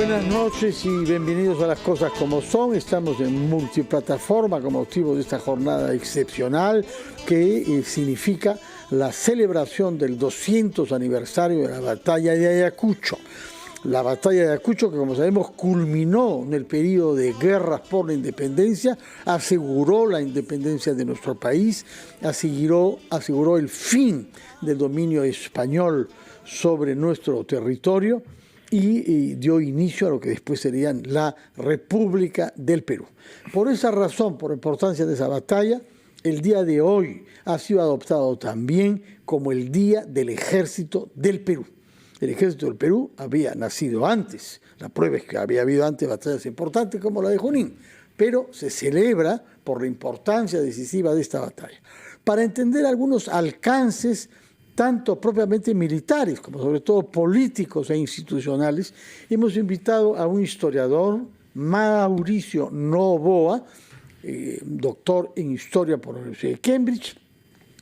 Buenas noches y bienvenidos a Las Cosas Como Son. Estamos en multiplataforma con motivo de esta jornada excepcional que significa la celebración del 200 aniversario de la batalla de Ayacucho. La batalla de Ayacucho, que como sabemos culminó en el periodo de guerras por la independencia, aseguró la independencia de nuestro país, aseguró el fin del dominio español sobre nuestro territorio y dio inicio a lo que después serían la República del Perú. Por esa razón, por la importancia de esa batalla, el día de hoy ha sido adoptado también como el Día del Ejército del Perú. El Ejército del Perú había nacido antes. La prueba es que había habido antes batallas importantes como la de Junín, pero se celebra por la importancia decisiva de esta batalla. Para entender algunos alcances, tanto propiamente militares como sobre todo políticos e institucionales, hemos invitado a un historiador, Mauricio Noboa, doctor en Historia por la Universidad de Cambridge,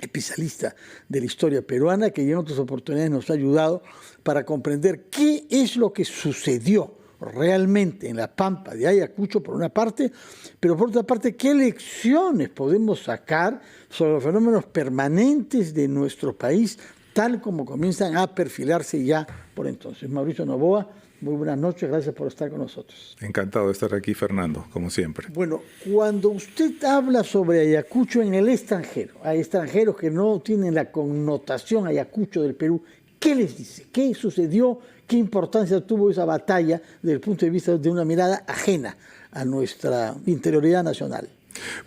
especialista de la historia peruana, que en otras oportunidades nos ha ayudado para comprender qué es lo que sucedió realmente en la Pampa de Ayacucho, por una parte, pero por otra parte, qué lecciones podemos sacar sobre los fenómenos permanentes de nuestro país, tal como comienzan a perfilarse ya por entonces. Mauricio Noboa, muy buenas noches, gracias por estar con nosotros. Encantado de estar aquí, Fernando, como siempre. Bueno, cuando usted habla sobre Ayacucho en el extranjero, hay extranjeros que no tienen la connotación Ayacucho del Perú, ¿qué les dice? ¿Qué sucedió? ¿Qué importancia tuvo esa batalla desde el punto de vista de una mirada ajena a nuestra interioridad nacional?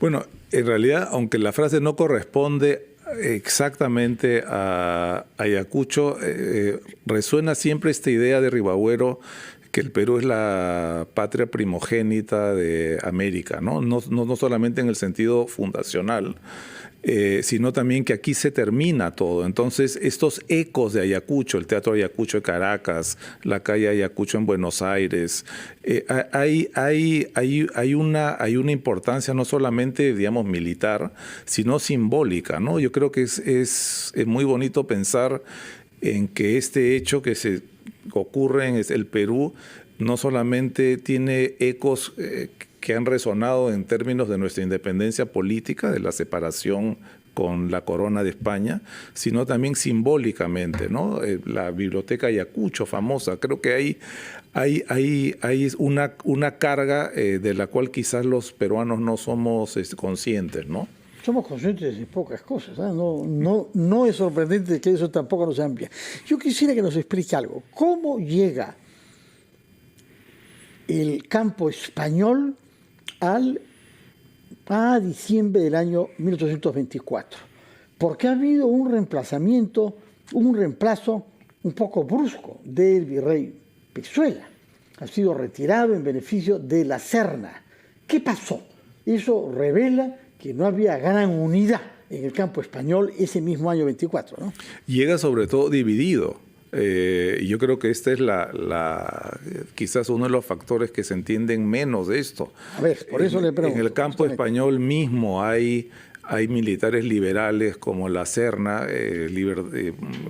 Bueno, en realidad, aunque la frase no corresponde exactamente a Ayacucho, resuena siempre esta idea de Ribagüero que el Perú es la patria primogénita de América, ¿no? No solamente en el sentido fundacional, sino también que aquí se termina todo. Entonces, estos ecos de Ayacucho, el Teatro Ayacucho de Caracas, la calle Ayacucho en Buenos Aires, hay una importancia no solamente, digamos, militar, sino simbólica, ¿no? Yo creo que es muy bonito pensar en que este hecho que se ocurre en el Perú no solamente tiene ecos que han resonado en términos de nuestra independencia política, de la separación con la corona de España, sino también simbólicamente, ¿no? La Biblioteca Ayacucho, famosa, creo que hay una carga de la cual quizás los peruanos no somos conscientes, ¿no? Somos conscientes de pocas cosas, ¿eh? No es sorprendente que eso tampoco nos amplia. Yo quisiera que nos explique algo. ¿Cómo llega el campo español a diciembre del año 1824? Porque ha habido un reemplazo un poco brusco del virrey Pezuela. Ha sido retirado en beneficio de la Serna. ¿Qué pasó? Eso revela que no había gran unidad en el campo español ese mismo año 24, ¿no? Llega sobre todo dividido. Yo creo que este es quizás uno de los factores que se entienden menos de esto. A ver, por eso le pregunto. En el campo español mismo hay militares liberales como la Serna,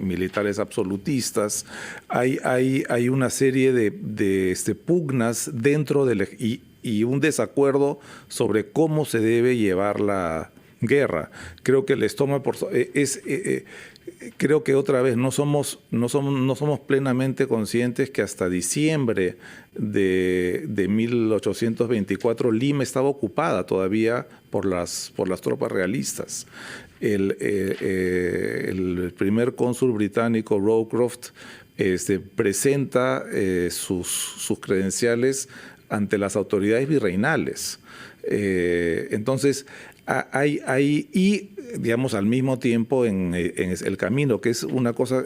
militares absolutistas. Hay una serie de pugnas dentro y un desacuerdo sobre cómo se debe llevar la guerra. Creo que les toma creo que otra vez no somos plenamente conscientes que hasta diciembre de 1824 Lima estaba ocupada todavía por las tropas realistas. El primer cónsul británico, Rowcroft, presenta sus credenciales ante las autoridades virreinales. Entonces, y digamos al mismo tiempo en el camino, que es una cosa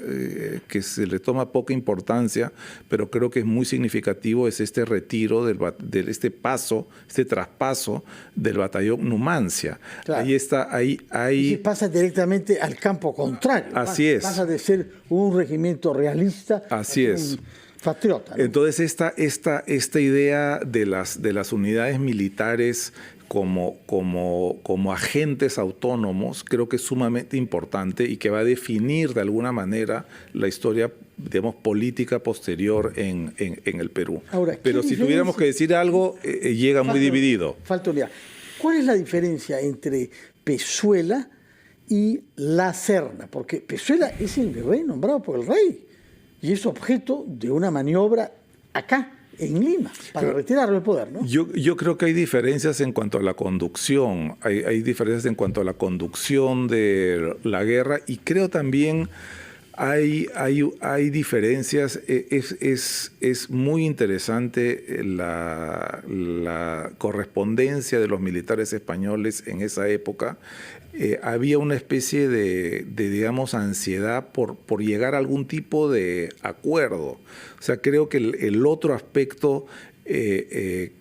que se le toma poca importancia, pero creo que es muy significativo, es este retiro este traspaso del batallón Numancia. Claro. Ahí está, y pasa directamente al campo contrario. Así es. Pasa de ser un regimiento realista así es. patriota, ¿no? Entonces esta idea de las unidades militares como agentes autónomos creo que es sumamente importante y que va a definir de alguna manera la historia, digamos, política posterior en el Perú. Ahora, pero si tuviéramos que decir algo, llega muy dividido. Falta unidad. ¿Cuál es la diferencia entre Pezuela y La Serna? Porque Pezuela es el virrey nombrado por el rey y es objeto de una maniobra acá, en Lima, para retirarlo del poder, ¿no? Yo creo que hay diferencias en cuanto a la conducción, hay diferencias en cuanto a la conducción de la guerra y creo también hay diferencias. Es muy interesante la correspondencia de los militares españoles en esa época. Había una especie de digamos, ansiedad por llegar a algún tipo de acuerdo. O sea, creo que el otro aspecto del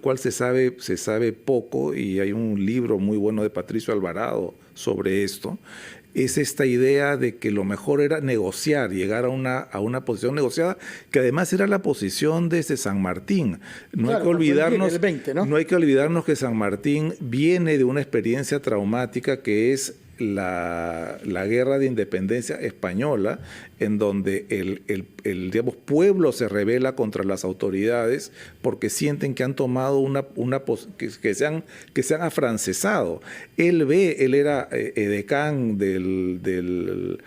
cual se sabe poco, y hay un libro muy bueno de Patricio Alvarado sobre esto, es esta idea de que lo mejor era negociar, llegar a una posición negociada, que además era la posición desde San Martín. No hay que olvidarnos, el 20, ¿no? No hay que olvidarnos que San Martín viene de una experiencia traumática que es la guerra de independencia española, en donde el digamos, pueblo se rebela contra las autoridades porque sienten que han tomado que se han afrancesado. Él era edecán del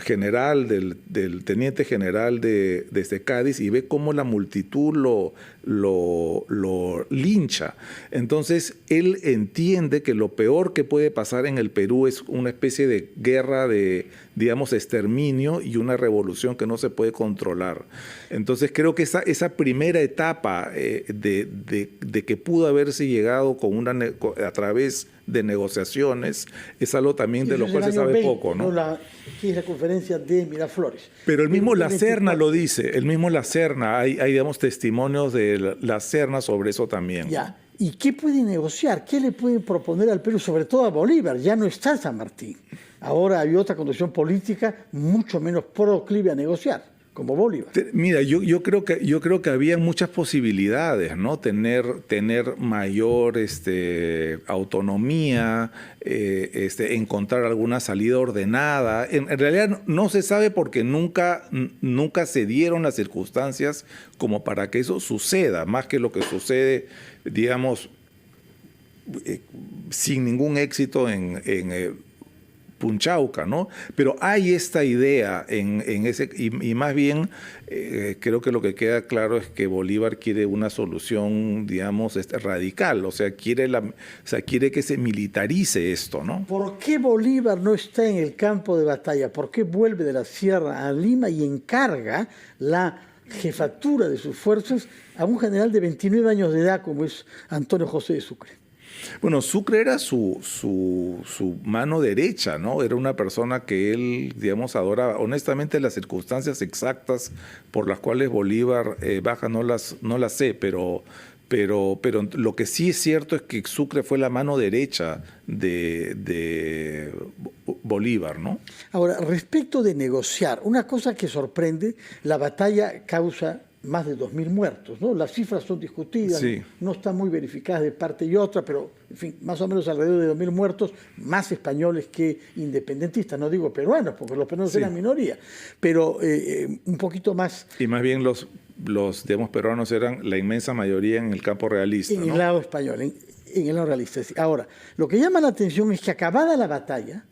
general, del teniente general desde Cádiz, y ve cómo la multitud lo lincha. Entonces él entiende que lo peor que puede pasar en el Perú es una especie de guerra de, digamos, exterminio y una revolución que no se puede controlar. Entonces creo que esa primera etapa de que pudo haberse llegado a través de negociaciones es algo también de lo cual se sabe 20, poco, ¿no? Que es la conferencia de Miraflores. Pero el mismo La Serna lo dice, el mismo La Serna, hay digamos, testimonios de La Serna sobre eso también. Ya. ¿Y qué puede negociar? ¿Qué le pueden proponer al Perú? Sobre todo a Bolívar. Ya no está San Martín. Ahora hay otra condición política mucho menos proclive a negociar, como Bolívar. Mira, yo creo que había muchas posibilidades, ¿no? Tener mayor autonomía, encontrar alguna salida ordenada. En realidad no se sabe porque nunca se dieron las circunstancias como para que eso suceda, más que lo que sucede, digamos, sin ningún éxito en Punchauca, ¿no? Pero hay esta idea en ese, y más bien creo que lo que queda claro es que Bolívar quiere una solución, digamos, radical, o sea, quiere que se militarice esto, ¿no? ¿Por qué Bolívar no está en el campo de batalla? ¿Por qué vuelve de la sierra a Lima y encarga la jefatura de sus fuerzas a un general de 29 años de edad como es Antonio José de Sucre? Bueno, Sucre era su mano derecha, ¿no? Era una persona que él, digamos, adoraba. Honestamente, las circunstancias exactas por las cuales Bolívar baja no las sé, pero lo que sí es cierto es que Sucre fue la mano derecha de Bolívar, ¿no? Ahora, respecto de negociar, una cosa que sorprende, la batalla causa más de 2.000 muertos, ¿no? Las cifras son discutidas, sí, no están muy verificadas de parte y otra, pero, en fin, más o menos alrededor de 2.000 muertos, más españoles que independentistas, no digo peruanos, porque los peruanos eran minoría, pero un poquito más. Y más bien los digamos, peruanos eran la inmensa mayoría en el campo realista, En ¿no? el lado español, en el lado realista. Ahora, lo que llama la atención es que acabada la batalla,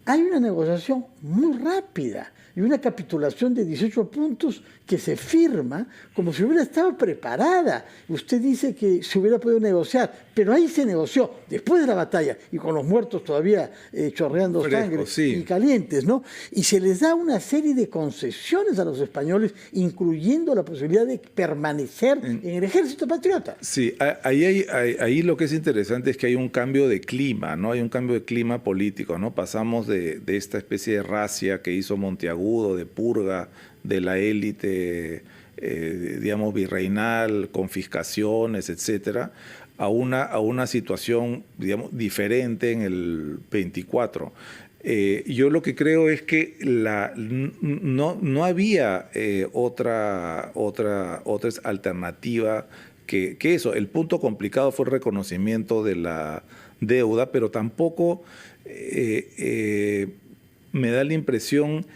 hay una negociación muy rápida y una capitulación de 18 puntos que se firma como si hubiera estado preparada. Usted dice que se hubiera podido negociar, pero ahí se negoció después de la batalla y con los muertos todavía chorreando sangre y calientes, ¿no? Y se les da una serie de concesiones a los españoles, incluyendo la posibilidad de permanecer en el ejército patriota. Sí, ahí lo que es interesante es que hay un cambio de clima, ¿no? Hay un cambio de clima político, ¿no? Pasamos de esta especie de racia que hizo Monteagudo, de purga de la élite, digamos, virreinal, confiscaciones, etcétera, a una situación, digamos, diferente en el 24. Yo lo que creo es que no había otra alternativa que eso. El punto complicado fue el reconocimiento de la deuda, pero tampoco me da la impresión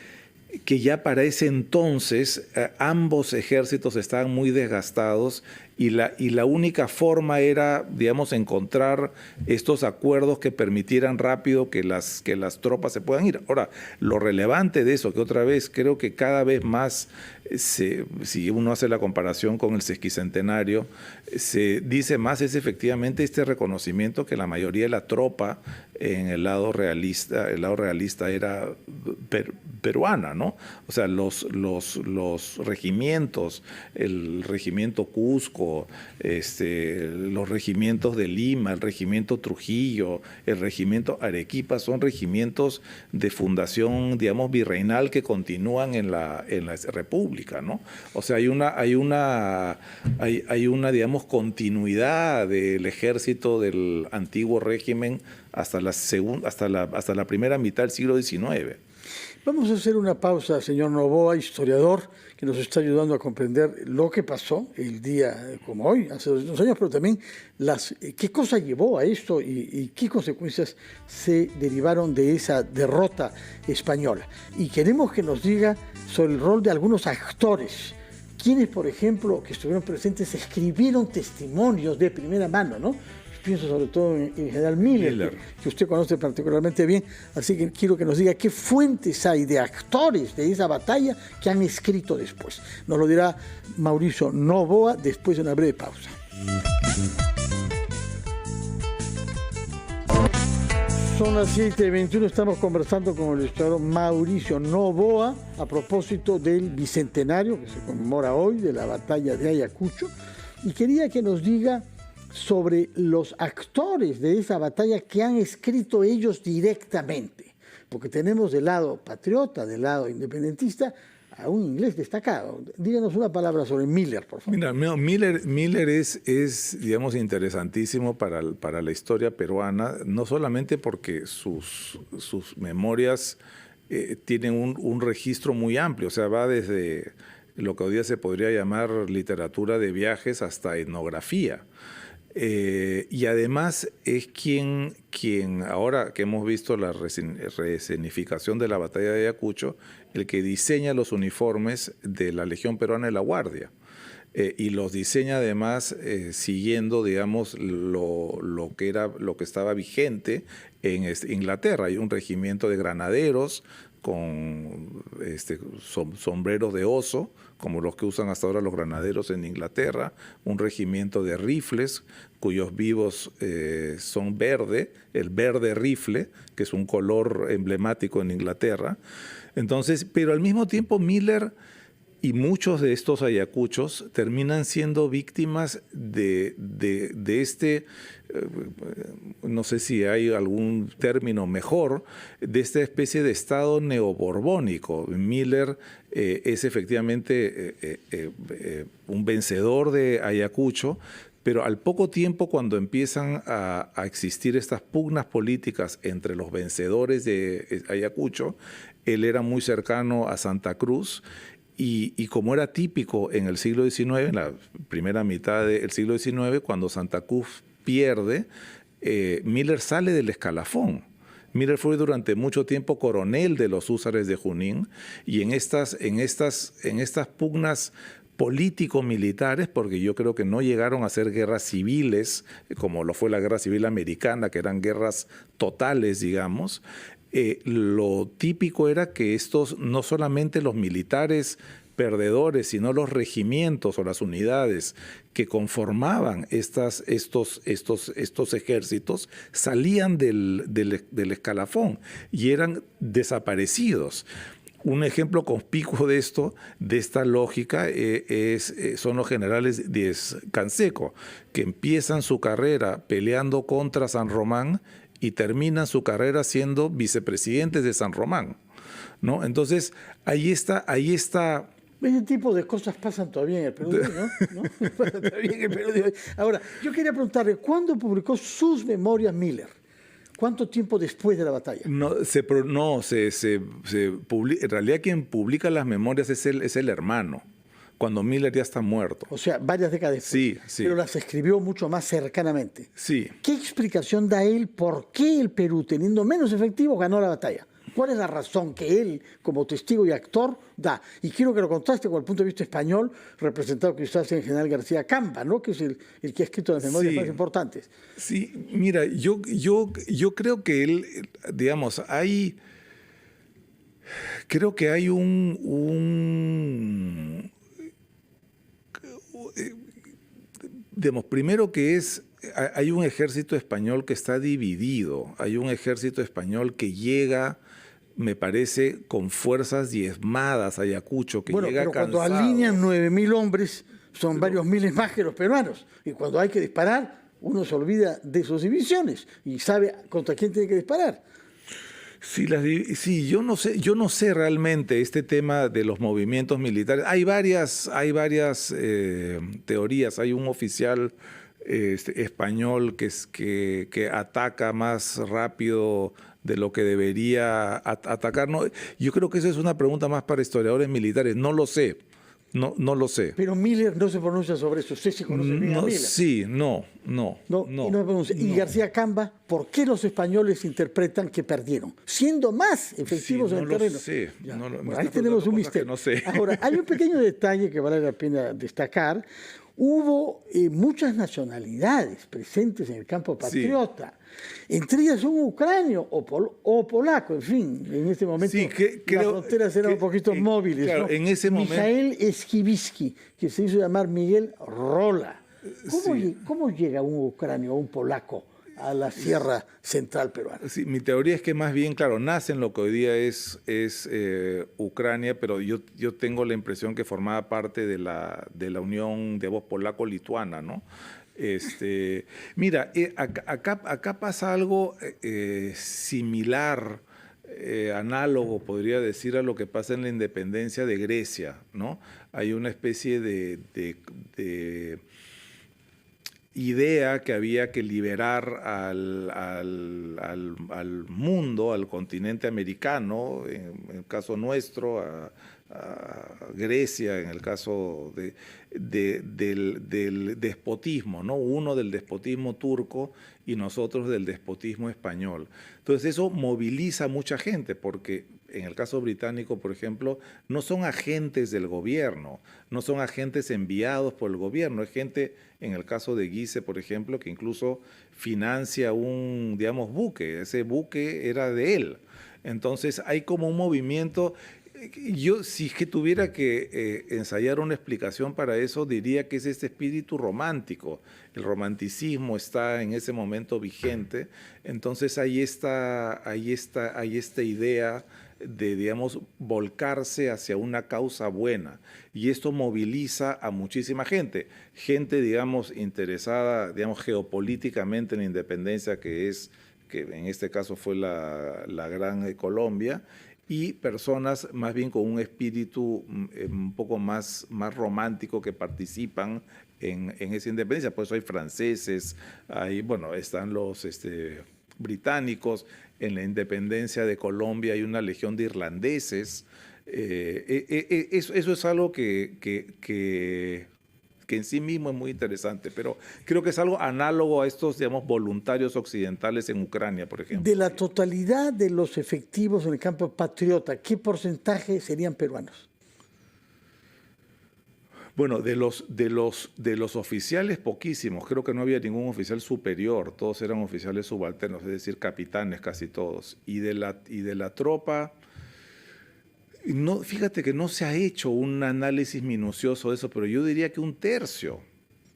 que ya para ese entonces ambos ejércitos estaban muy desgastados y la única forma era, digamos, encontrar estos acuerdos que permitieran rápido que las tropas se puedan ir. Ahora, lo relevante de eso, que otra vez creo que cada vez más, si uno hace la comparación con el sesquicentenario, se dice más es efectivamente este reconocimiento que la mayoría de la tropa en el lado realista era peruana, ¿no? O sea, los regimientos, el regimiento Cusco, los regimientos de Lima, el regimiento Trujillo, el regimiento Arequipa, son regimientos de fundación, digamos, virreinal que continúan en la República, ¿no? O sea, hay una digamos, continuidad del ejército del antiguo régimen hasta la primera mitad del siglo XIX. Vamos a hacer una pausa, señor Noboa, historiador, que nos está ayudando a comprender lo que pasó el día como hoy, hace 200 años, pero también qué cosa llevó a esto y qué consecuencias se derivaron de esa derrota española. Y queremos que nos diga sobre el rol de algunos actores, quienes, por ejemplo, que estuvieron presentes, escribieron testimonios de primera mano, ¿no? Pienso sobre todo en general Miller. Que usted conoce particularmente bien, así que quiero que nos diga qué fuentes hay de actores de esa batalla que han escrito después. Nos lo dirá Mauricio Noboa después de una breve pausa. Son las 7:21, estamos conversando con el historiador Mauricio Noboa a propósito del bicentenario que se conmemora hoy de la batalla de Ayacucho, y quería que nos diga sobre los actores de esa batalla que han escrito ellos directamente, porque tenemos del lado patriota, del lado independentista, a un inglés destacado. Díganos una palabra sobre Miller, por favor. Mira, Miller es, digamos, interesantísimo para la historia peruana, no solamente porque sus memorias tienen un registro muy amplio, o sea, va desde lo que hoy día se podría llamar literatura de viajes hasta etnografía. Y además es quien ahora que hemos visto la reescenificación de la batalla de Ayacucho, el que diseña los uniformes de la Legión Peruana de la Guardia. Y los diseña además siguiendo, digamos, lo que estaba vigente en Inglaterra. Hay un regimiento de granaderos con sombreros de oso, como los que usan hasta ahora los granaderos en Inglaterra, un regimiento de rifles cuyos vivos son verde, el verde rifle, que es un color emblemático en Inglaterra. Entonces, pero al mismo tiempo Miller y muchos de estos ayacuchos terminan siendo víctimas de no sé si hay algún término mejor, de esta especie de estado neoborbónico. Miller es efectivamente un vencedor de Ayacucho, pero al poco tiempo, cuando empiezan a existir estas pugnas políticas entre los vencedores de Ayacucho, él era muy cercano a Santa Cruz. Y como era típico en el siglo XIX, en la primera mitad del siglo XIX, cuando Santa Cruz pierde, Miller sale del escalafón. Miller fue durante mucho tiempo coronel de los húsares de Junín, y en estas pugnas político-militares, porque yo creo que no llegaron a ser guerras civiles, como lo fue la Guerra Civil Americana, que eran guerras totales, digamos. Lo típico era que estos, no solamente los militares perdedores, sino los regimientos o las unidades que conformaban estos ejércitos, salían del escalafón y eran desaparecidos. Un ejemplo conspicuo de esta lógica, son los generales Díez Canseco, que empiezan su carrera peleando contra San Román y terminan su carrera siendo vicepresidentes de San Román, ¿no? Entonces, ahí está. Ese tipo de cosas pasan todavía en el Perú, ¿no? Todavía en el Perú. Ahora, yo quería preguntarle, ¿cuándo publicó sus memorias Miller? ¿Cuánto tiempo después de la batalla? En realidad quien publica las memorias es el hermano, cuando Miller ya está muerto. O sea, varias décadas después. Sí, sí. Pero las escribió mucho más cercanamente. Sí. ¿Qué explicación da él por qué el Perú, teniendo menos efectivos, ganó la batalla? ¿Cuál es la razón que él, como testigo y actor, da? Y quiero que lo contraste con el punto de vista español, representado quizás en el general García Camba, ¿no? Que es el que ha escrito las memorias más importantes. Sí, mira, yo creo que él, digamos, creo que hay digamos, primero que hay un ejército español que está dividido, hay un ejército español que llega, me parece, con fuerzas diezmadas a Ayacucho, que llega pero cansado. cuando alinean 9.000 hombres, son varios miles más que los peruanos. Y cuando hay que disparar, uno se olvida de sus divisiones y sabe contra quién tiene que disparar. Sí, yo no sé realmente este tema de los movimientos militares. Hay varias teorías. Hay un oficial español que ataca más rápido de lo que debería atacar. No, yo creo que esa es una pregunta más para historiadores militares. No lo sé. No lo sé. Pero Miller no se pronuncia sobre eso. Usted se conoce bien a Miller. Sí, no. Y García Camba, ¿por qué los españoles interpretan que perdieron? Siendo más efectivos en el terreno. Sé. Ahí tenemos un misterio. No sé. Ahora, hay un pequeño detalle que vale la pena destacar. Hubo muchas nacionalidades presentes en el campo patriota. Entre ellas un ucranio o polaco, en fin. En este momento las fronteras eran un poquito móviles. Claro, ¿no? en ese momento. Mijael Esquivisky, que se hizo llamar Miguel Rola. ¿Cómo llega un ucranio o un polaco a la sierra central peruana? Sí, mi teoría es que más bien, claro, nace en lo que hoy día es Ucrania, pero yo tengo la impresión que formaba parte de la unión de voz polaco-lituana, ¿no? Mira, acá pasa algo similar, análogo, podría decir, a lo que pasa en la independencia de Grecia, ¿no? Hay una especie de idea que había que liberar al mundo, al continente americano, en el caso nuestro, a Grecia, en el caso del despotismo, ¿no? Uno del despotismo turco y nosotros del despotismo español. Entonces eso moviliza a mucha gente porque en el caso británico, por ejemplo, no son agentes del gobierno, no son agentes enviados por el gobierno, es gente, en el caso de Guise, por ejemplo, que incluso financia un, digamos, buque, ese buque era de él. Entonces hay como un movimiento. Yo, si es que tuviera que ensayar una explicación para eso, diría que es este espíritu romántico. El romanticismo está en ese momento vigente, entonces hay esta idea de, digamos, volcarse hacia una causa buena. Y esto moviliza a muchísima gente, digamos, interesada, digamos, geopolíticamente en la independencia, que en este caso fue la Gran Colombia, y personas más bien con un espíritu un poco más romántico que participan en esa independencia. Por eso hay franceses, están los británicos. En la independencia de Colombia hay una legión de irlandeses. Eso es algo que en sí mismo es muy interesante, pero creo que es algo análogo a estos, digamos, voluntarios occidentales en Ucrania, por ejemplo. De la totalidad de los efectivos en el campo patriota, ¿qué porcentaje serían peruanos? Bueno, de los oficiales, poquísimos. Creo que no había ningún oficial superior. Todos eran oficiales subalternos, es decir, capitanes casi todos. Y de la tropa, no, fíjate que no se ha hecho un análisis minucioso de eso, pero yo diría que un tercio.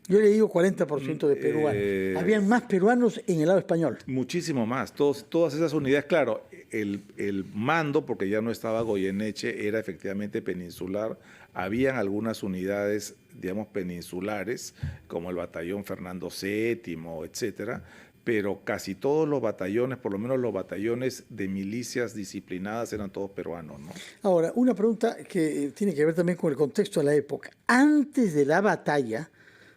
Yo le digo 40% de peruanos. Habían más peruanos en el lado español. Muchísimo más. Todas esas unidades, claro, el mando, porque ya no estaba Goyeneche, era efectivamente peninsular. Habían algunas unidades, digamos, peninsulares, como el batallón Fernando VII, etcétera, pero casi todos los batallones, por lo menos los batallones de milicias disciplinadas, eran todos peruanos, ¿no? Ahora, una pregunta que tiene que ver también con el contexto de la época. Antes de la batalla,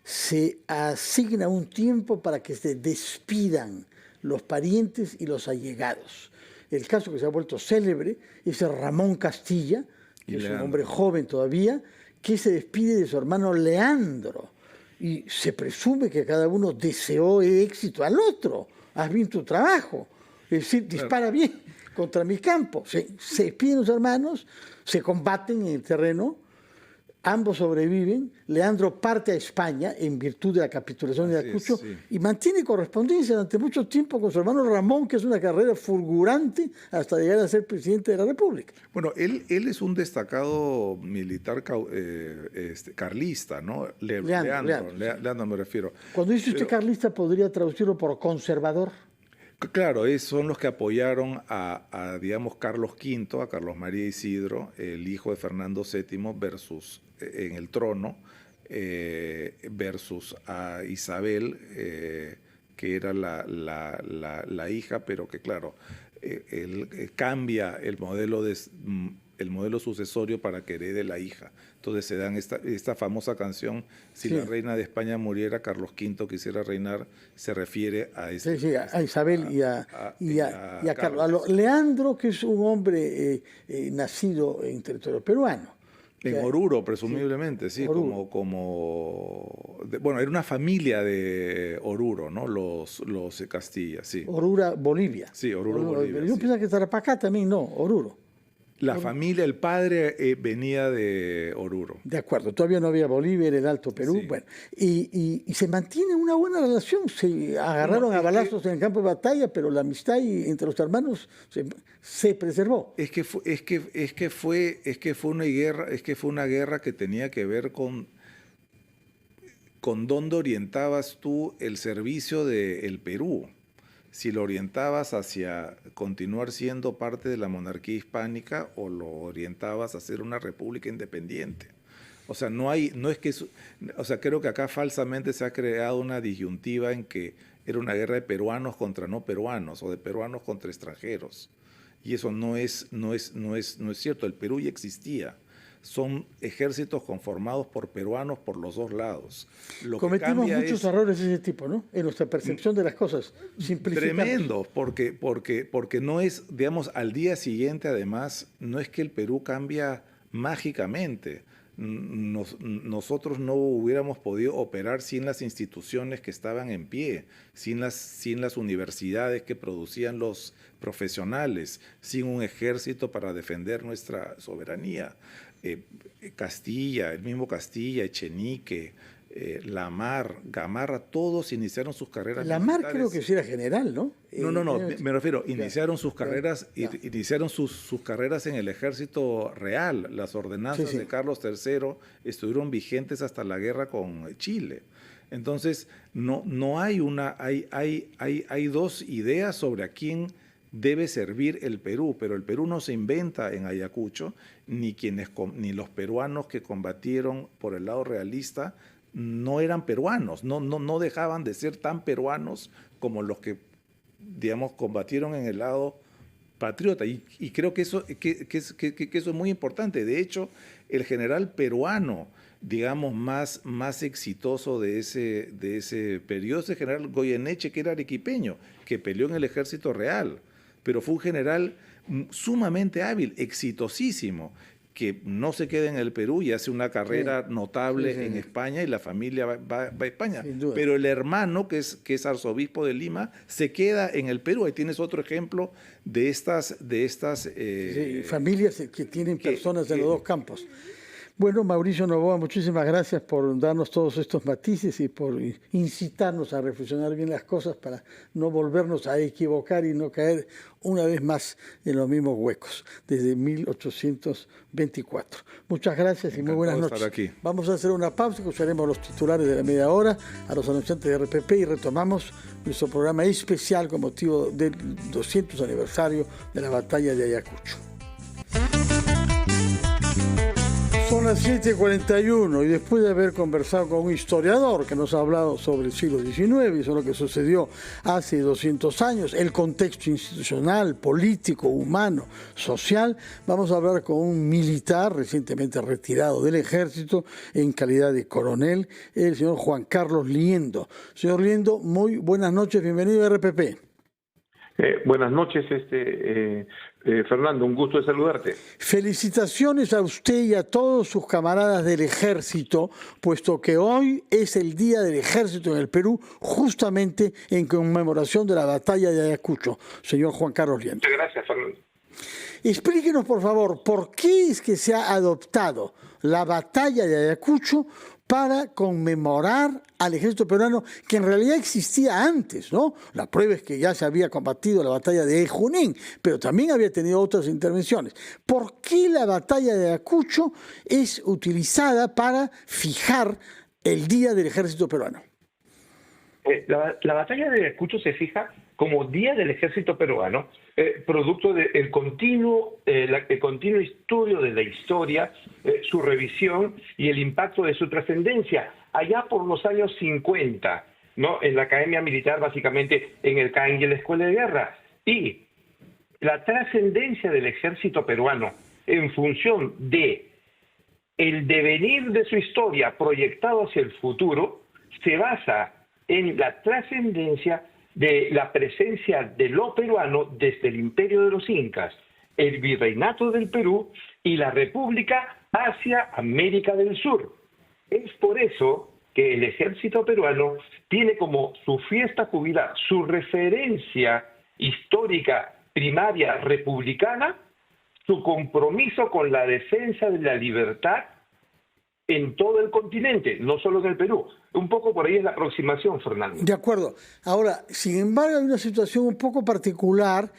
se asigna un tiempo para que se despidan los parientes y los allegados. El caso que se ha vuelto célebre es el Ramón Castilla, que es un hombre joven todavía, que se despide de su hermano Leandro. Y se presume que cada uno deseó éxito al otro. Haz bien tu trabajo. Es decir, dispara bien contra mi campo. Se despiden los hermanos, se combaten en el terreno, ambos sobreviven. Leandro parte a España en virtud de la capitulación de Ayacucho y mantiene correspondencia durante mucho tiempo con su hermano Ramón, que es una carrera fulgurante hasta llegar a ser presidente de la República. Bueno, él es un destacado militar carlista, ¿no? Leandro me refiero. Cuando dice usted carlista, ¿podría traducirlo por conservador? Claro, son los que apoyaron digamos, Carlos V, a Carlos María Isidro, el hijo de Fernando VII, versus en el trono, versus a Isabel, que era la hija, pero que, claro, él cambia el modelo sucesorio para que herede la hija. Entonces se dan esta famosa canción, si la reina de España muriera, Carlos V quisiera reinar, se refiere a a Isabel y a Carlos. Leandro, que es un hombre nacido en territorio peruano. En Oruro, presumiblemente, sí, Oruro. Bueno, era una familia de Oruro, ¿no? Los Castilla, sí. Oruro, Bolivia. Sí, Oruro, Bolivia. Yo pensaba que Tarapacá también, no, Oruro. La familia, el padre venía de Oruro. De acuerdo, todavía no había Bolivia, era el Alto Perú. Sí. Bueno, y se mantiene una buena relación. Se agarraron a balazos en el campo de batalla, pero la amistad entre los hermanos se preservó. Es que fue una guerra que tenía que ver con dónde orientabas tú el servicio del Perú. Si lo orientabas hacia continuar siendo parte de la monarquía hispánica o lo orientabas a ser una república independiente. O sea, creo que acá falsamente se ha creado una disyuntiva en que era una guerra de peruanos contra no peruanos o de peruanos contra extranjeros. Y eso no es cierto. El Perú ya existía. Son ejércitos conformados por peruanos por los dos lados. Cometimos muchos errores de ese tipo, ¿no? En nuestra percepción de las cosas. Tremendo, porque no es, digamos, al día siguiente, además, no es que el Perú cambia mágicamente. Nosotros no hubiéramos podido operar sin las instituciones que estaban en pie, sin las universidades que producían los profesionales, sin un ejército para defender nuestra soberanía. Castilla, el mismo Castilla, Echenique, Lamar, Gamarra, todos iniciaron sus carreras Lamar militares. Creo que sí era general, ¿no? No, me refiero, iniciaron sus carreras, iniciaron sus carreras en el ejército real. Las ordenanzas de Carlos III estuvieron vigentes hasta la guerra con Chile. Entonces, no hay hay dos ideas sobre a quién debe servir el Perú, pero el Perú no se inventa en Ayacucho, ni los peruanos que combatieron por el lado realista no eran peruanos, no dejaban de ser tan peruanos como los que, digamos, combatieron en el lado patriota. Y creo que eso es muy importante. De hecho, el general peruano, digamos, más exitoso de ese periodo es el general Goyeneche, que era arequipeño, que peleó en el ejército real, pero fue un general sumamente hábil, exitosísimo, que no se queda en el Perú y hace una carrera notable en España, y la familia va a España. Pero el hermano, que es arzobispo de Lima, se queda en el Perú. Ahí tienes otro ejemplo de estas familias que tienen personas de los dos campos. Bueno, Mauricio Novoa, muchísimas gracias por darnos todos estos matices y por incitarnos a reflexionar bien las cosas para no volvernos a equivocar y no caer una vez más en los mismos huecos desde 1824. Muchas gracias y muy buenas noches. Vamos a hacer una pausa, que usaremos los titulares de la media hora a los anunciantes de RPP y retomamos nuestro programa especial con motivo del 200 aniversario de la batalla de Ayacucho. Son las 7:41 y después de haber conversado con un historiador que nos ha hablado sobre el siglo XIX y sobre lo que sucedió hace 200 años, el contexto institucional, político, humano, social, vamos a hablar con un militar recientemente retirado del ejército en calidad de coronel, el señor Juan Carlos Liendo. Señor Liendo, muy buenas noches, bienvenido a RPP. Buenas noches, Fernando, un gusto de saludarte. Felicitaciones a usted y a todos sus camaradas del ejército, puesto que hoy es el Día del Ejército en el Perú, justamente en conmemoración de la batalla de Ayacucho. Señor Juan Carlos Liendo. Muchas gracias, Fernando. Explíquenos, por favor, ¿por qué es que se ha adoptado la batalla de Ayacucho para conmemorar al ejército peruano, que en realidad existía antes, ¿no? La prueba es que ya se había combatido la batalla de Junín, pero también había tenido otras intervenciones. ¿Por qué la batalla de Ayacucho es utilizada para fijar el Día del Ejército Peruano? La batalla de Ayacucho se fija como Día del Ejército Peruano, producto del continuo estudio de la historia, su revisión y el impacto de su trascendencia, allá por los años 50, ¿no? En la Academia Militar, básicamente en el CAN y en la Escuela de Guerra. Y la trascendencia del ejército peruano en función de el devenir de su historia proyectado hacia el futuro se basa en la trascendencia de la presencia de lo peruano desde el imperio de los incas, el virreinato del Perú y la república hacia América del Sur. Es por eso que el ejército peruano tiene como su fiesta jubilar, su referencia histórica primaria republicana, su compromiso con la defensa de la libertad en todo el continente, no solo en el Perú. Un poco por ahí es la aproximación, Fernando. De acuerdo. Ahora, sin embargo, hay una situación un poco particular,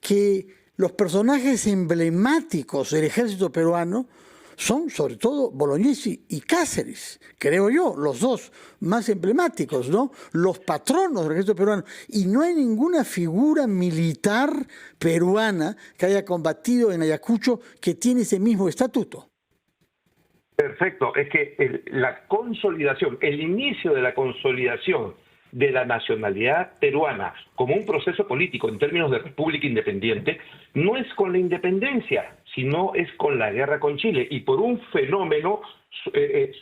que los personajes emblemáticos del ejército peruano son sobre todo Bolognesi y Cáceres, creo yo, los dos más emblemáticos, ¿no? Los patronos del ejército peruano. Y no hay ninguna figura militar peruana que haya combatido en Ayacucho que tiene ese mismo estatuto. Perfecto, es que la consolidación, el inicio de la consolidación de la nacionalidad peruana como un proceso político en términos de república independiente, no es con la independencia, sino es con la guerra con Chile y por un fenómeno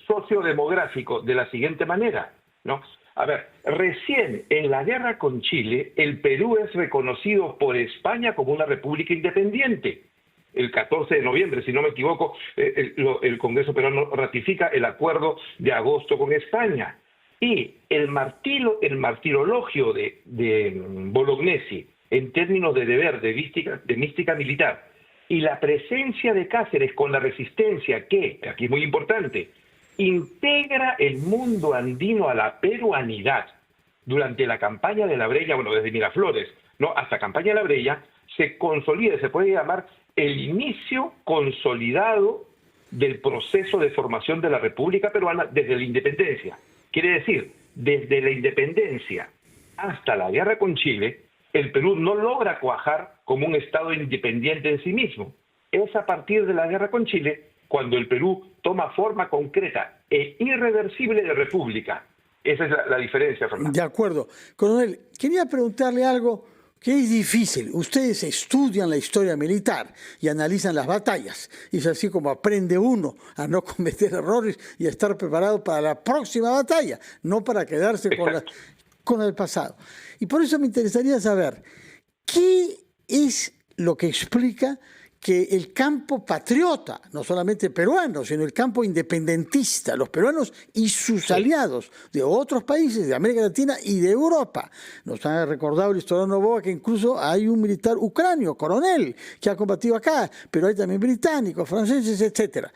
sociodemográfico de la siguiente manera, ¿no? A ver, recién en la guerra con Chile, el Perú es reconocido por España como una república independiente. El 14 de noviembre, si no me equivoco, el Congreso peruano ratifica el acuerdo de agosto con España. Y el martirologio de Bolognesi, en términos de deber, de mística militar, y la presencia de Cáceres con la resistencia que, aquí es muy importante, integra el mundo andino a la peruanidad durante la campaña de la Breya, bueno, desde Miraflores, ¿no?, hasta campaña de la Breya, se consolida, se puede llamar el inicio consolidado del proceso de formación de la República Peruana desde la independencia. Quiere decir, desde la independencia hasta la guerra con Chile, el Perú no logra cuajar como un Estado independiente en sí mismo. Es a partir de la guerra con Chile cuando el Perú toma forma concreta e irreversible de república. Esa es la diferencia, Fernando. De acuerdo. Coronel, quería preguntarle algo que es difícil. Ustedes estudian la historia militar y analizan las batallas. Y es así como aprende uno a no cometer errores y a estar preparado para la próxima batalla, no para quedarse con el pasado. Y por eso me interesaría saber, ¿qué es lo que explica que el campo patriota, no solamente peruano, sino el campo independentista, los peruanos y sus aliados de otros países de América Latina y de Europa? Nos ha recordado el historiador Novoa que incluso hay un militar ucranio, coronel, que ha combatido acá, pero hay también británicos, franceses, etc.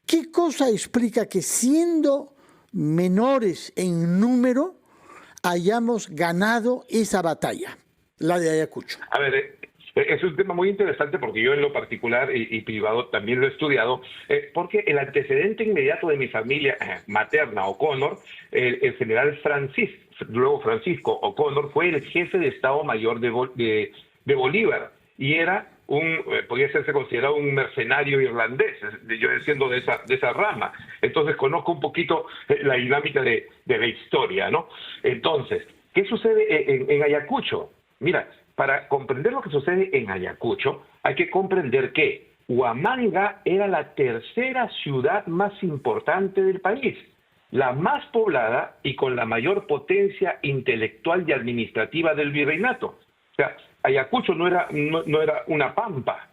¿Qué cosa explica que siendo menores en número hayamos ganado esa batalla, la de Ayacucho? A ver, es un tema muy interesante porque yo en lo particular y privado también lo he estudiado, porque el antecedente inmediato de mi familia materna, O'Connor, el general Francisco O'Connor, fue el jefe de Estado Mayor de Bolívar y era podría serse considerado un mercenario irlandés, yo siendo de esa rama. Entonces conozco un poquito la dinámica de la historia, ¿no? Entonces, ¿qué sucede en Ayacucho? Mira, para comprender lo que sucede en Ayacucho, hay que comprender que Huamanga era la tercera ciudad más importante del país, la más poblada y con la mayor potencia intelectual y administrativa del virreinato. O sea, Ayacucho no era una pampa,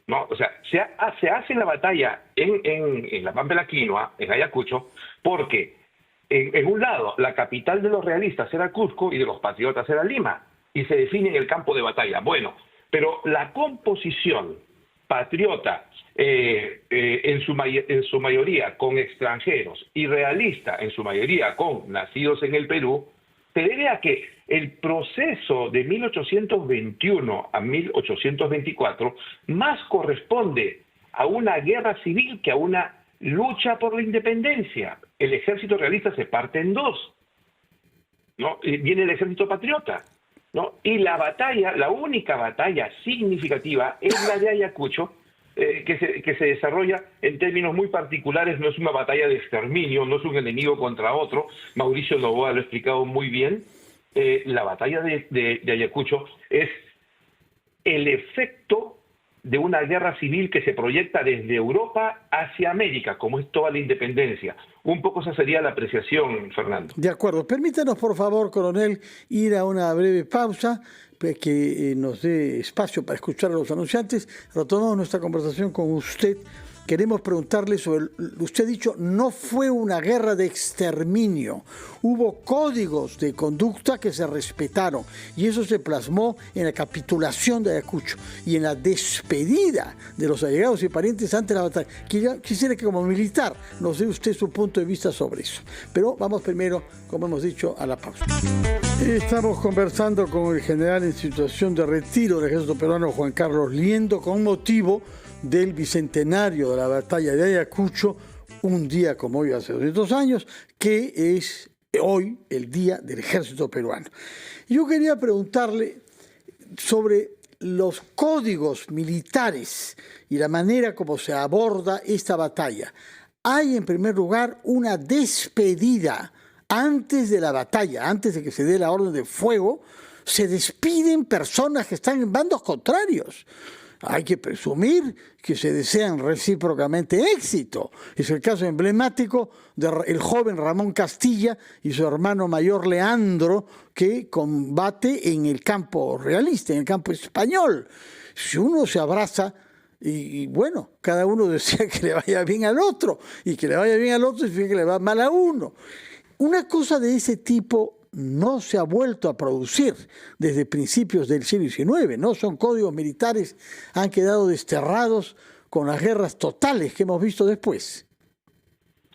¿no? O sea, se hace la batalla en la Pampa de la Quinoa, en Ayacucho, porque en un lado la capital de los realistas era Cusco y de los patriotas era Lima, y se define en el campo de batalla. Bueno, pero la composición patriota en su mayoría con extranjeros y realista en su mayoría con nacidos en el Perú, se debe a que el proceso de 1821 a 1824 más corresponde a una guerra civil que a una lucha por la independencia. El ejército realista se parte en dos, ¿no? Viene el ejército patriota, ¿no? Y la batalla, la única batalla significativa es la de Ayacucho, que se desarrolla en términos muy particulares. No es una batalla de exterminio, no es un enemigo contra otro. Mauricio Novoa lo ha explicado muy bien. La batalla de Ayacucho es el efecto de una guerra civil que se proyecta desde Europa hacia América, como es toda la independencia. Un poco esa sería la apreciación, Fernando. De acuerdo. Permítanos, por favor, coronel, ir a una breve pausa que nos dé espacio para escuchar a los anunciantes. Retomamos nuestra conversación con usted. Queremos preguntarle sobre, usted ha dicho, no fue una guerra de exterminio. Hubo códigos de conducta que se respetaron y eso se plasmó en la capitulación de Ayacucho y en la despedida de los allegados y parientes antes de la batalla. Quisiera que como militar nos dé usted su punto de vista sobre eso. Pero vamos primero, como hemos dicho, a la pausa. Estamos conversando con el general en situación de retiro del ejército peruano, Juan Carlos Liendo, con motivo del bicentenario de la batalla de Ayacucho, un día como hoy hace 200 años, que es hoy el Día del Ejército Peruano. Yo quería preguntarle sobre los códigos militares y la manera como se aborda esta batalla. Hay, en primer lugar, una despedida antes de la batalla, antes de que se dé la orden de fuego. Se despiden personas que están en bandos contrarios. Hay que presumir que se desean recíprocamente éxito. Es el caso emblemático del joven Ramón Castilla y su hermano mayor Leandro, que combate en el campo realista, en el campo español. Si uno se abraza, y bueno, cada uno desea que le vaya bien al otro, y que le vaya bien al otro significa que le va mal a uno. Una cosa de ese tipo no se ha vuelto a producir desde principios del siglo XIX, ¿no? Son códigos militares, han quedado desterrados con las guerras totales que hemos visto después.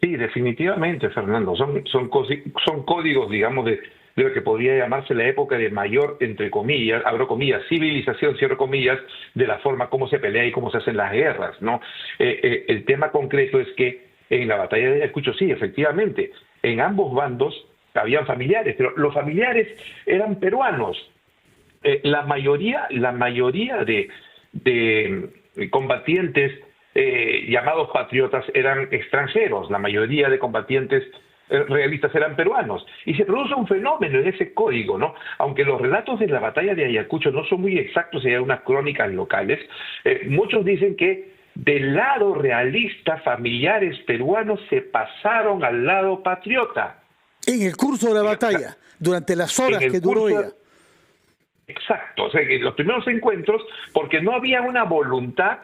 Sí, definitivamente, Fernando. Son códigos, digamos, de lo que podría llamarse la época de mayor, entre comillas, abro comillas, civilización, cierro comillas, de la forma como se pelea y cómo se hacen las guerras, ¿no? El tema concreto es que en la batalla de Ayacucho, sí, efectivamente, en ambos bandos habían familiares, pero los familiares eran peruanos. La mayoría de combatientes llamados patriotas eran extranjeros, la mayoría de combatientes realistas eran peruanos. Y se produce un fenómeno en ese código, ¿no? Aunque los relatos de la batalla de Ayacucho no son muy exactos, hay unas crónicas locales, muchos dicen que del lado realista, familiares peruanos se pasaron al lado patriota. En el curso de la batalla, durante las horas que duró ella. Exacto, o sea, en los primeros encuentros, porque no había una voluntad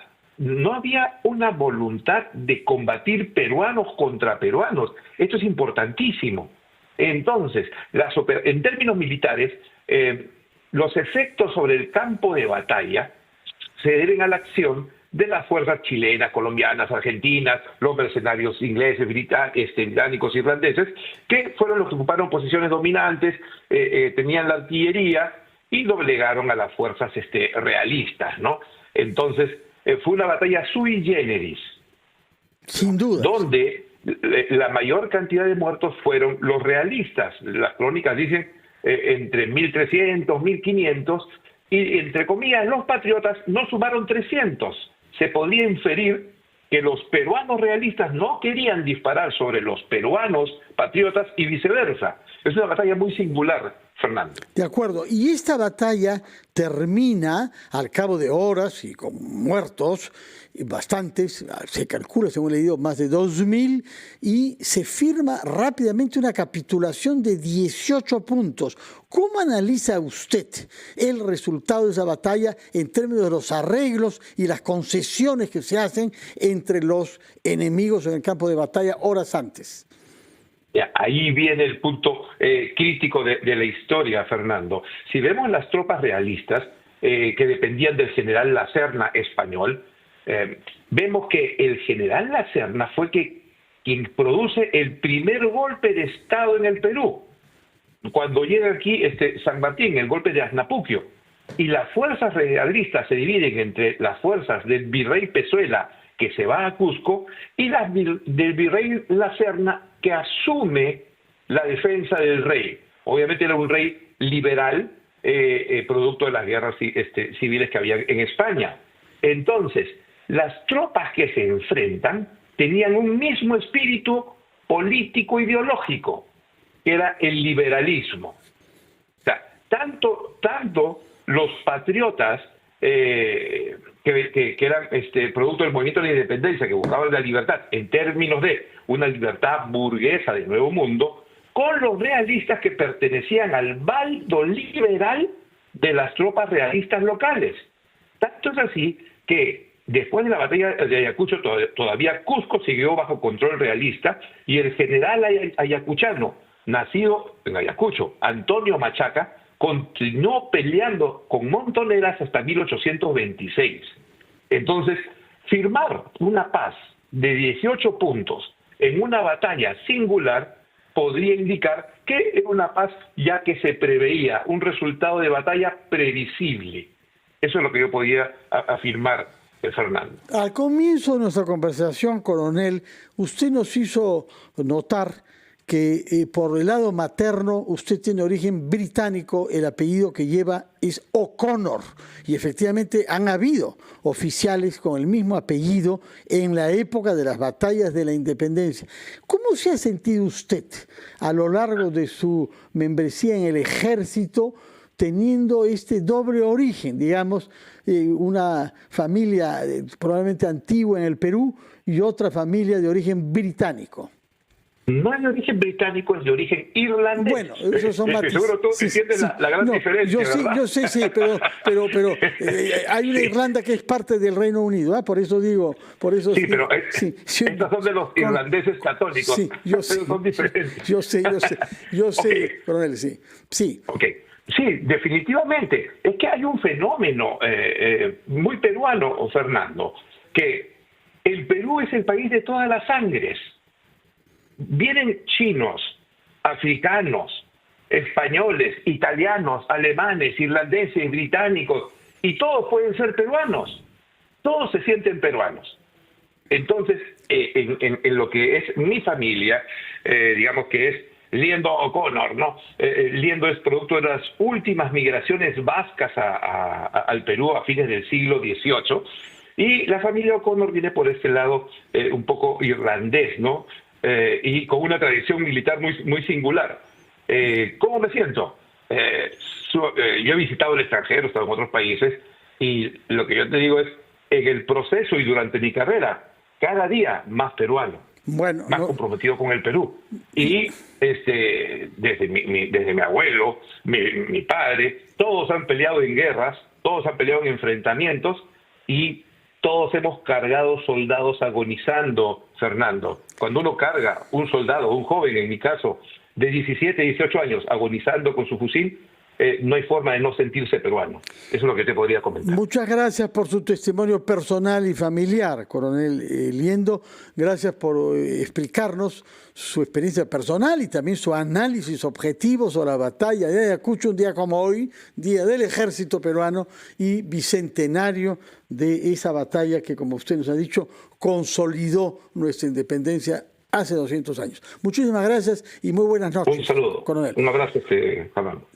de combatir peruanos contra peruanos. Esto es importantísimo. Entonces, en términos militares, los efectos sobre el campo de batalla se deben a la acción de las fuerzas chilenas, colombianas, argentinas, los mercenarios ingleses, británicos, irlandeses, que fueron los que ocuparon posiciones dominantes, tenían la artillería y doblegaron a las fuerzas realistas, ¿no? Entonces, fue una batalla sui generis. Sin duda. Donde la mayor cantidad de muertos fueron los realistas. Las crónicas dicen entre 1.300, 1.500, y entre comillas, los patriotas no sumaron 300. Se podía inferir que los peruanos realistas no querían disparar sobre los peruanos patriotas y viceversa. Es una batalla muy singular, Fernando. De acuerdo. Y esta batalla termina al cabo de horas y con muertos, y bastantes, se calcula, según he leído, más de 2.000, y se firma rápidamente una capitulación de 18 puntos. ¿Cómo analiza usted el resultado de esa batalla en términos de los arreglos y las concesiones que se hacen entre los enemigos en el campo de batalla horas antes? Ahí viene el punto crítico de la historia, Fernando. Si vemos las tropas realistas que dependían del general La Serna español, vemos que el general La Serna fue quien produce el primer golpe de Estado en el Perú. Cuando llega aquí San Martín, el golpe de Asnapuquio, y las fuerzas realistas se dividen entre las fuerzas del virrey Pezuela, que se va a Cusco, y las del virrey La Serna, que asume la defensa del rey. Obviamente era un rey liberal, producto de las guerras civiles que había en España. Entonces, las tropas que se enfrentan tenían un mismo espíritu político-ideológico, que era el liberalismo. O sea, tanto los patriotas que eran producto del movimiento de la independencia, que buscaban la libertad en términos de una libertad burguesa del Nuevo Mundo, con los realistas que pertenecían al bando liberal de las tropas realistas locales. Tanto es así que después de la batalla de Ayacucho todavía Cusco siguió bajo control realista, y el general ayacuchano, nacido en Ayacucho, Antonio Machaca, continuó peleando con Montoneras hasta 1826. Entonces, firmar una paz de 18 puntos en una batalla singular podría indicar que era una paz ya que se preveía un resultado de batalla previsible. Eso es lo que yo podía afirmar, Fernando. Al comienzo de nuestra conversación, coronel, usted nos hizo notar que por el lado materno usted tiene origen británico, el apellido que lleva es O'Connor, y efectivamente han habido oficiales con el mismo apellido en la época de las batallas de la independencia. ¿Cómo se ha sentido usted a lo largo de su membresía en el ejército teniendo este doble origen, digamos, una familia probablemente antigua en el Perú y otra familia de origen británico? No es de origen británico, es de origen irlandés. Bueno, esos son matices. Seguro tú entiendes la gran diferencia, ¿verdad? Yo sé, sí, pero hay una Irlanda que es parte del Reino Unido, ¿eh? Por eso digo, Sí, pero estos son de los irlandeses católicos. Sí, yo sé, son diferentes. Yo sé, Okay. coronel, sí. Ok. Sí, definitivamente. Es que hay un fenómeno muy peruano, Fernando, que el Perú es el país de todas las sangres. Vienen chinos, africanos, españoles, italianos, alemanes, irlandeses, británicos, y todos pueden ser peruanos. Todos se sienten peruanos. Entonces, en lo que es mi familia, digamos que es Liendo O'Connor, ¿no? Liendo es producto de las últimas migraciones vascas al Perú a fines del siglo XVIII, y la familia O'Connor viene por este lado un poco irlandés, ¿no? Y con una tradición militar muy singular. ¿Cómo me siento? Yo he visitado el extranjero, he estado en otros países, y lo que yo te digo es, en el proceso y durante mi carrera, cada día más peruano, más comprometido con el Perú. Y desde mi abuelo, mi padre, todos han peleado en guerras, todos han peleado en enfrentamientos, y todos hemos cargado soldados agonizando, Fernando. Cuando uno carga un soldado, un joven en mi caso, de 17, 18 años, agonizando con su fusil, no hay forma de no sentirse peruano. Eso es lo que te podría comentar. Muchas gracias por su testimonio personal y familiar, coronel Liendo. Gracias por explicarnos su experiencia personal y también su análisis objetivo sobre la batalla de Ayacucho, un día como hoy, Día del Ejército Peruano y bicentenario de esa batalla que, como usted nos ha dicho, consolidó nuestra independencia hace 200 años. Muchísimas gracias y muy buenas noches. Un saludo. Coronel. Un abrazo, Fernando.